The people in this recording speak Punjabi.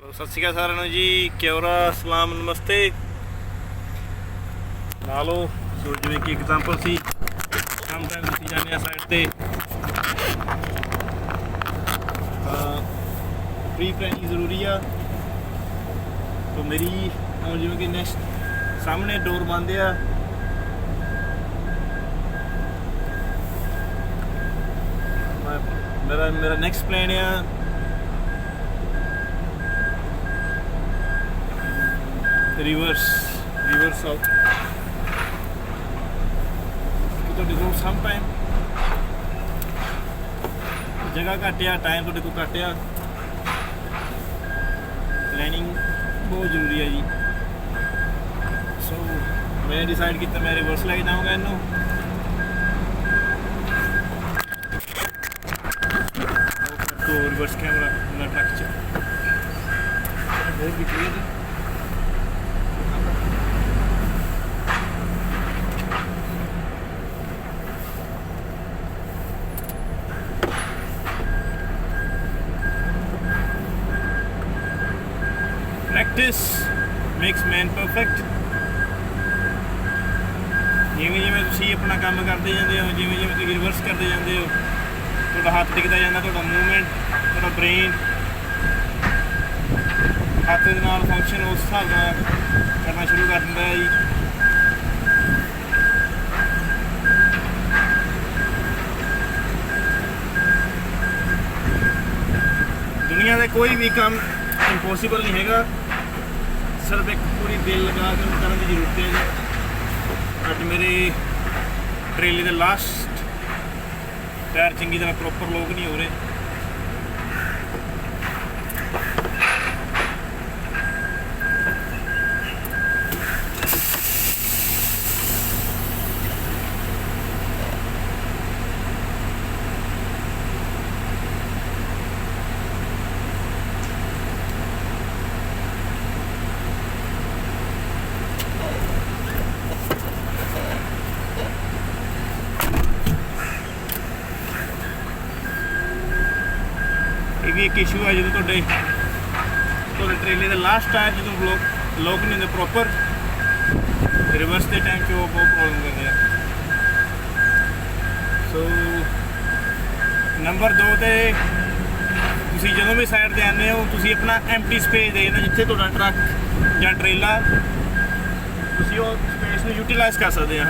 ਸਤਿ ਸ਼੍ਰੀ ਅਕਾਲ ਸਾਰਿਆਂ ਨੂੰ ਜੀ, ਕਿਉਰਾ ਸਲਾਮ ਨਮਸਤੇ। ਲਾ ਲਓ ਸੋ ਜਿਵੇਂ ਕਿ ਐਗਜ਼ਾਮਪਲ ਸੀ ਸਮ ਟਾਈਮ ਦਿੱਤੀ ਜਾਂਦੀ ਆ ਸਾਈਡ ਤੇ ਪ੍ਰੀ ਪਲੈਨਿੰਗ ਜ਼ਰੂਰੀ ਆ। ਤੋ ਮੇਰੀ ਜਿਵੇਂ ਕਿ ਨੈਕਸਟ ਸਾਹਮਣੇ ਡੋਰ ਬੰਦ ਆ, ਮੇਰਾ ਨੈਕਸਟ ਪਲਾਨ ਆ रिवर्स आउट ਤੁਹਾਡੇ ਕੋਲ ਸਮ ਟਾਈਮ ਜਗ੍ਹਾ ਘੱਟ ਆ, ਟਾਈਮ ਤੁਹਾਡੇ ਕੋਲ ਘੱਟ ਆ, ਪਲੈਨਿੰਗ ਬਹੁਤ ਜ਼ਰੂਰੀ ਹੈ ਜੀ। ਸੋ ਮੈਂ ਡਿਸਾਈਡ ਕੀਤਾ ਮੈਂ ਰਿਵਰਸ ਲੈ ਕੇ ਜਾਊਂਗਾ ਇਹਨੂੰ। तो रिवर्स कैमरा ना ट्रक च बहुत भी क्लियर है। Practice makes man perfect. जिमें जिमें तुसीं अपना काम करते जाते हो, जिमें जिमें तुसीं रिवर्स करते जाते हो, ਤੁਹਾਡਾ ਹੱਥ ਟਿਕਦਾ ਜਾਂਦਾ, ਤੁਹਾਡਾ ਮੂਵਮੈਂਟ, ਤੁਹਾਡਾ ਬ੍ਰੇਨ ਹੱਥ ਦੇ ਨਾਲ ਫੰਕਸ਼ਨ ਉਸ ਹਿਸਾਬ ਨਾਲ ਕਰਨਾ ਸ਼ੁਰੂ ਕਰ ਦਿੰਦਾ ਹੈ ਜੀ। ਦੁਨੀਆ ਦੇ ਕੋਈ ਵੀ ਕੰਮ ਇੰਪੋਸੀਬਲ ਨਹੀਂ ਹੈਗਾ, ਸਿਰਫ ਇੱਕ ਪੂਰੀ ਦਿਲ ਲਗਾ ਕੇ ਕਰਨ ਦੀ ਜ਼ਰੂਰਤ ਹੈ ਜੀ। ਅੱਜ ਮੇਰੇ ਟਰੇਲੇ ਦੇ ਲਾਸਟ ਟਾਇਰ ਚੰਗੀ ਤਰ੍ਹਾਂ ਪ੍ਰੋਪਰ ਲੋਕ ਨਹੀਂ ਹੋ ਰਹੇ। ਇਹ ਵੀ ਇੱਕ ਇਸ਼ੂ ਹੈ ਜਦੋਂ ਤੁਹਾਡੇ ਟਰੇਲੇ ਦੇ ਲਾਸਟ ਟਾਇਰ ਜਦੋਂ ਲੋਕ ਨਹੀਂ ਹੁੰਦੇ ਪ੍ਰੋਪਰ, ਰਿਵਰਸ ਦੇ ਟਾਈਮ 'ਚ ਉਹ ਬਹੁਤ ਪ੍ਰੋਬਲਮ ਕਰਦੇ ਆ। ਸੋ ਨੰਬਰ 2 ਤੇ ਤੁਸੀਂ ਜਦੋਂ ਵੀ ਸਾਈਡ 'ਤੇ ਆਉਂਦੇ ਹੋ ਤੁਸੀਂ ਆਪਣਾ ਐਮਟੀ ਸਪੇਸ ਦੇ ਦੇਣਾ, ਜਿੱਥੇ ਤੁਹਾਡਾ ਟਰੱਕ ਜਾਂ ਟਰੇਲਾ ਤੁਸੀਂ ਉਹ ਸਪੇਸ ਨੂੰ ਯੂਟੀਲਾਈਜ਼ ਕਰ ਸਕਦੇ ਆ।